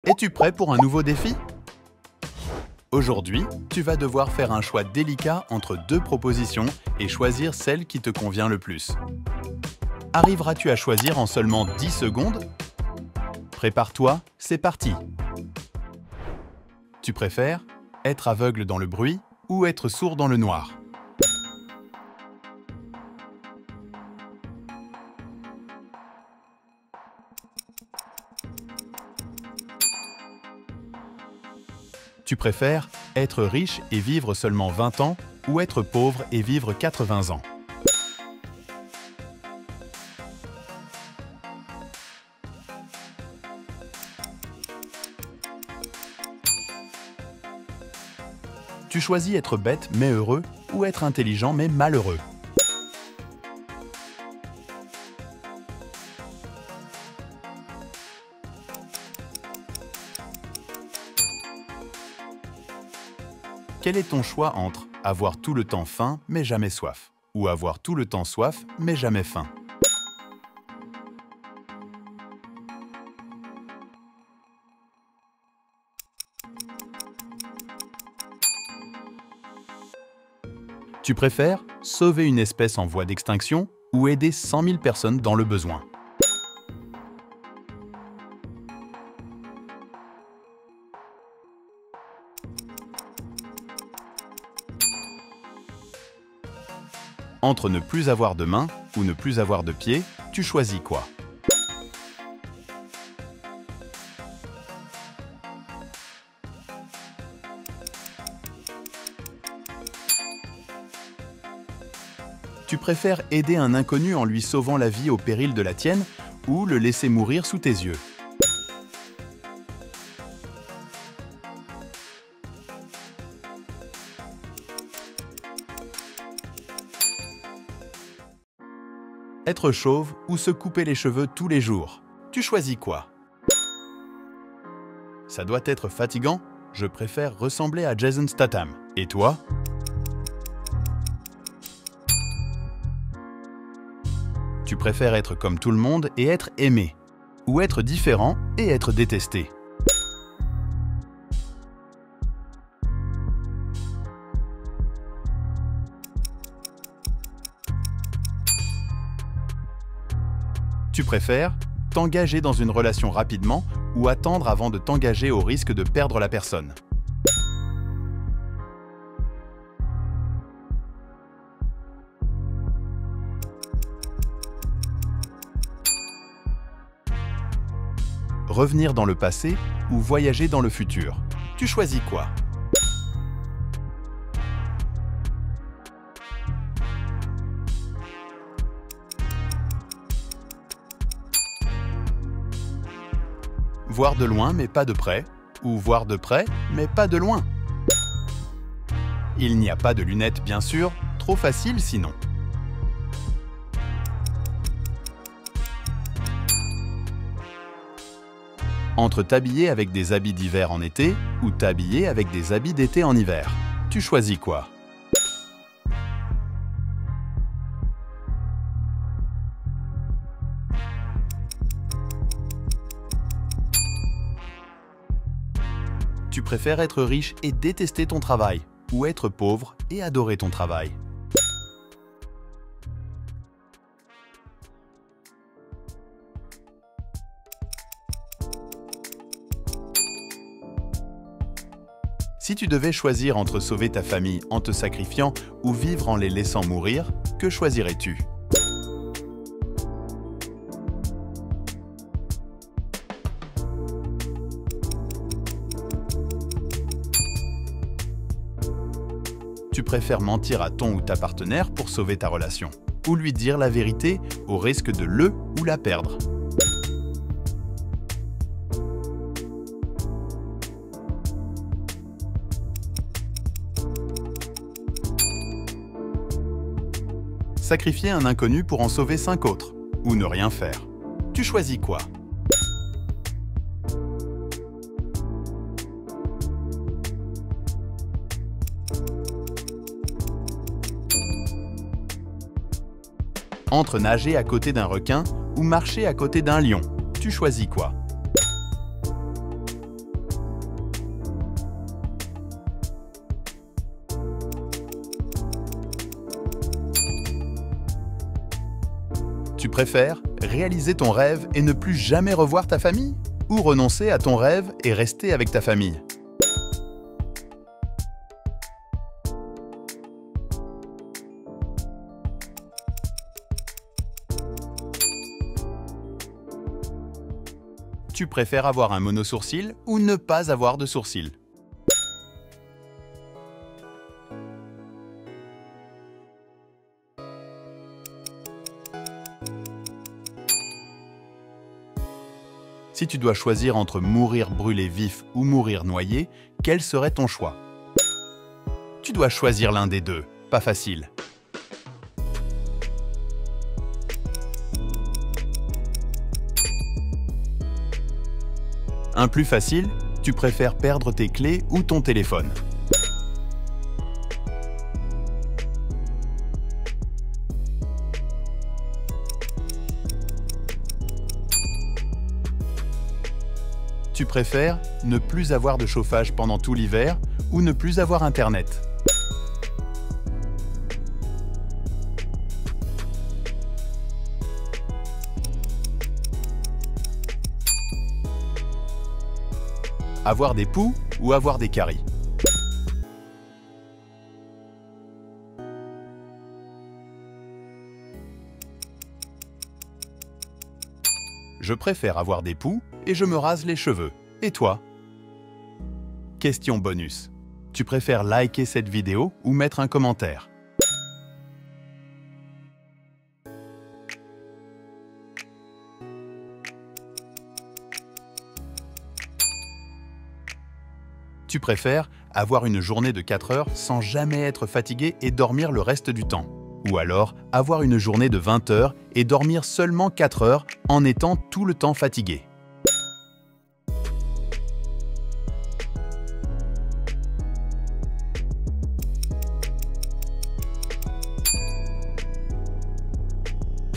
Es-tu prêt pour un nouveau défi? Aujourd'hui, tu vas devoir faire un choix délicat entre deux propositions et choisir celle qui te convient le plus. Arriveras-tu à choisir en seulement 10 secondes? Prépare-toi, c'est parti! Tu préfères être aveugle dans le bruit ou être sourd dans le noir? Tu préfères être riche et vivre seulement 20 ans ou être pauvre et vivre 80 ans? Tu choisis être bête mais heureux ou être intelligent mais malheureux? Quel est ton choix entre avoir tout le temps faim mais jamais soif ou avoir tout le temps soif mais jamais faim? Tu préfères sauver une espèce en voie d'extinction ou aider 100 000 personnes dans le besoin? Entre ne plus avoir de main ou ne plus avoir de pied, tu choisis quoi? Tu préfères aider un inconnu en lui sauvant la vie au péril de la tienne ou le laisser mourir sous tes yeux? Être chauve ou se couper les cheveux tous les jours, tu choisis quoi? Ça doit être fatigant, je préfère ressembler à Jason Statham. Et toi? Tu préfères être comme tout le monde et être aimé, ou être différent et être détesté? Tu préfères t'engager dans une relation rapidement ou attendre avant de t'engager au risque de perdre la personne? Revenir dans le passé ou voyager dans le futur, tu choisis quoi? Voir de loin mais pas de près, ou voir de près mais pas de loin? Il n'y a pas de lunettes bien sûr, trop facile sinon. Entre t'habiller avec des habits d'hiver en été ou t'habiller avec des habits d'été en hiver, tu choisis quoi? Tu préfères être riche et détester ton travail ou être pauvre et adorer ton travail? Si tu devais choisir entre sauver ta famille en te sacrifiant ou vivre en les laissant mourir, que choisirais-tu? Tu préfères mentir à ton ou ta partenaire pour sauver ta relation, ou lui dire la vérité au risque de le ou la perdre? Sacrifier un inconnu pour en sauver 5 autres, ou ne rien faire, tu choisis quoi? Entre nager à côté d'un requin ou marcher à côté d'un lion, tu choisis quoi? Tu préfères réaliser ton rêve et ne plus jamais revoir ta famille? Ou renoncer à ton rêve et rester avec ta famille? Tu préfères avoir un monosourcil ou ne pas avoir de sourcils? Si tu dois choisir entre mourir brûlé vif ou mourir noyé, quel serait ton choix? Tu dois choisir l'un des deux, pas facile. Un plus facile, tu préfères perdre tes clés ou ton téléphone? Tu préfères ne plus avoir de chauffage pendant tout l'hiver ou ne plus avoir Internet? Avoir des poux ou avoir des caries? Je préfère avoir des poux et je me rase les cheveux. Et toi? Question bonus. Tu préfères liker cette vidéo ou mettre un commentaire? Tu préfères avoir une journée de 4 heures sans jamais être fatigué et dormir le reste du temps? Ou alors avoir une journée de 20 heures et dormir seulement 4 heures en étant tout le temps fatigué?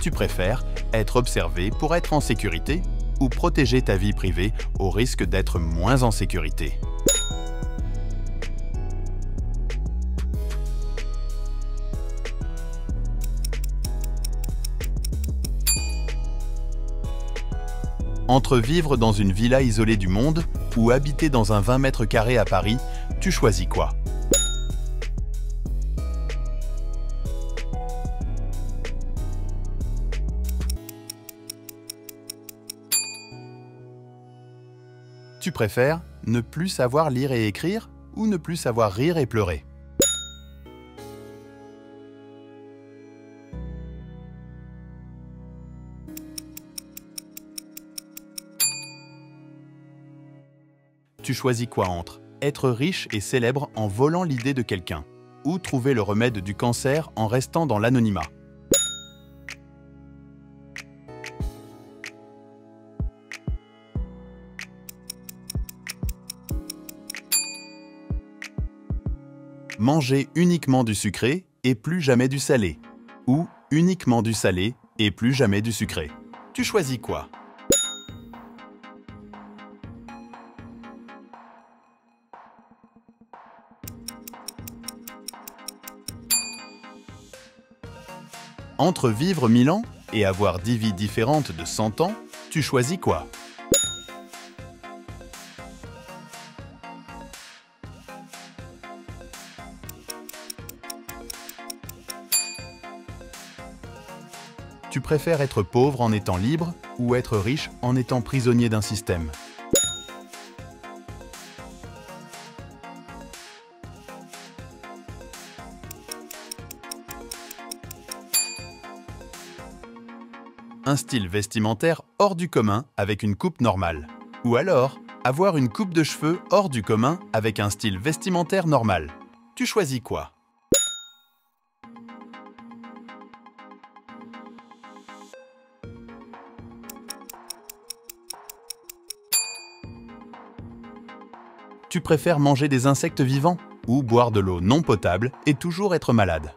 Tu préfères être observé pour être en sécurité ou protéger ta vie privée au risque d'être moins en sécurité? Entre vivre dans une villa isolée du monde ou habiter dans un 20 mètres carrés à Paris, tu choisis quoi? Tu préfères ne plus savoir lire et écrire ou ne plus savoir rire et pleurer? Tu choisis quoi entre être riche et célèbre en volant l'idée de quelqu'un ou trouver le remède du cancer en restant dans l'anonymat? Manger uniquement du sucré et plus jamais du salé, ou uniquement du salé et plus jamais du sucré. Tu choisis quoi? Entre vivre 1000 ans et avoir 10 vies différentes de 100 ans, tu choisis quoi? Tu préfères être pauvre en étant libre ou être riche en étant prisonnier d'un système? Un style vestimentaire hors du commun avec une coupe normale. Ou alors, avoir une coupe de cheveux hors du commun avec un style vestimentaire normal. Tu choisis quoi? Tu préfères manger des insectes vivants ou boire de l'eau non potable et toujours être malade?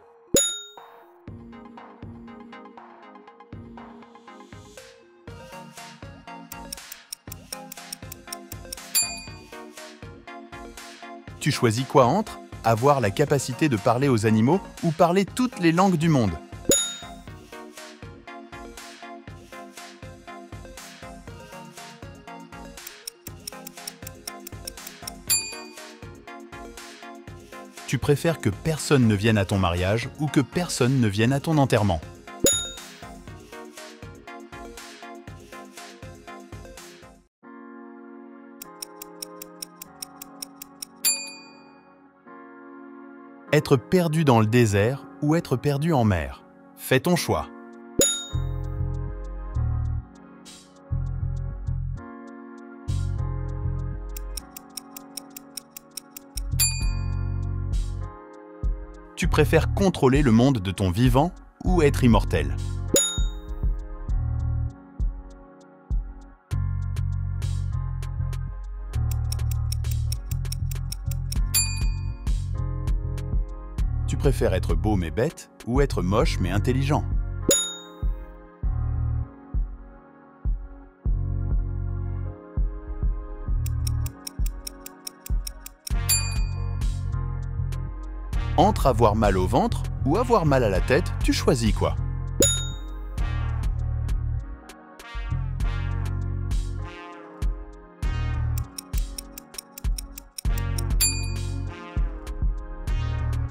Tu choisis quoi entre avoir la capacité de parler aux animaux ou parler toutes les langues du monde? Tu préfères que personne ne vienne à ton mariage ou que personne ne vienne à ton enterrement? Être perdu dans le désert ou être perdu en mer? Fais ton choix. Tu préfères contrôler le monde de ton vivant ou être immortel? Tu préfères être beau mais bête ou être moche mais intelligent? Entre avoir mal au ventre ou avoir mal à la tête, tu choisis quoi?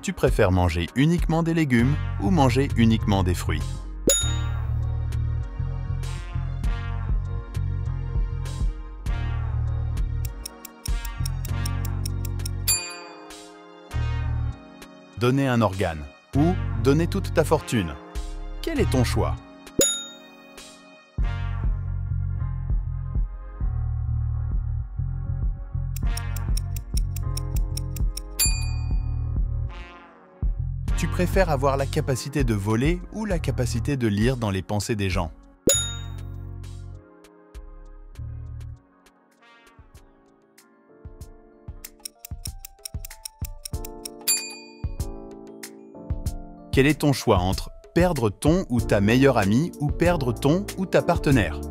Tu préfères manger uniquement des légumes ou manger uniquement des fruits? Donner un organe ou donner toute ta fortune? Quel est ton choix? Tu préfères avoir la capacité de voler ou la capacité de lire dans les pensées des gens? Quel est ton choix entre perdre ton ou ta meilleure amie ou perdre ton ou ta partenaire?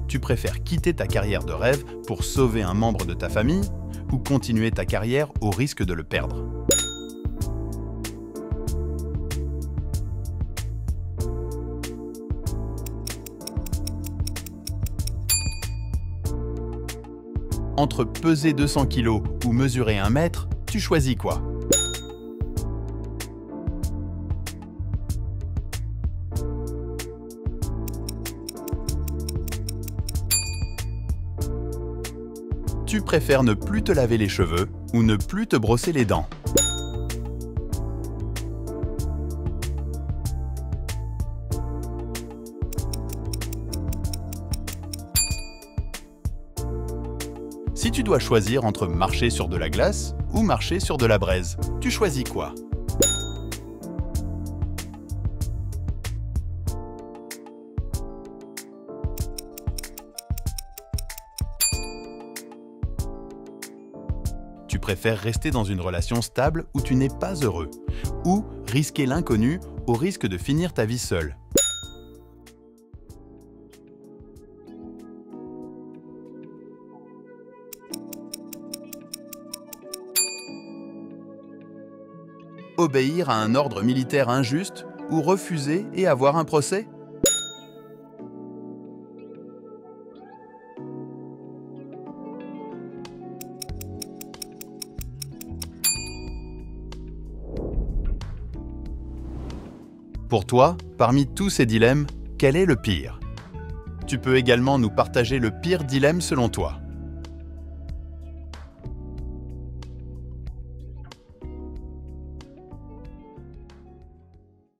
Tu préfères quitter ta carrière de rêve pour sauver un membre de ta famille ou continuer ta carrière au risque de le perdre? Entre peser 200 kg ou mesurer 1 mètre, tu choisis quoi? Tu préfères ne plus te laver les cheveux ou ne plus te brosser les dents? Si tu dois choisir entre marcher sur de la glace ou marcher sur de la braise, tu choisis quoi? Tu préfères rester dans une relation stable où tu n'es pas heureux ou risquer l'inconnu au risque de finir ta vie seule? Obéir à un ordre militaire injuste ou refuser et avoir un procès? Pour toi, parmi tous ces dilemmes, quel est le pire? Tu peux également nous partager le pire dilemme selon toi.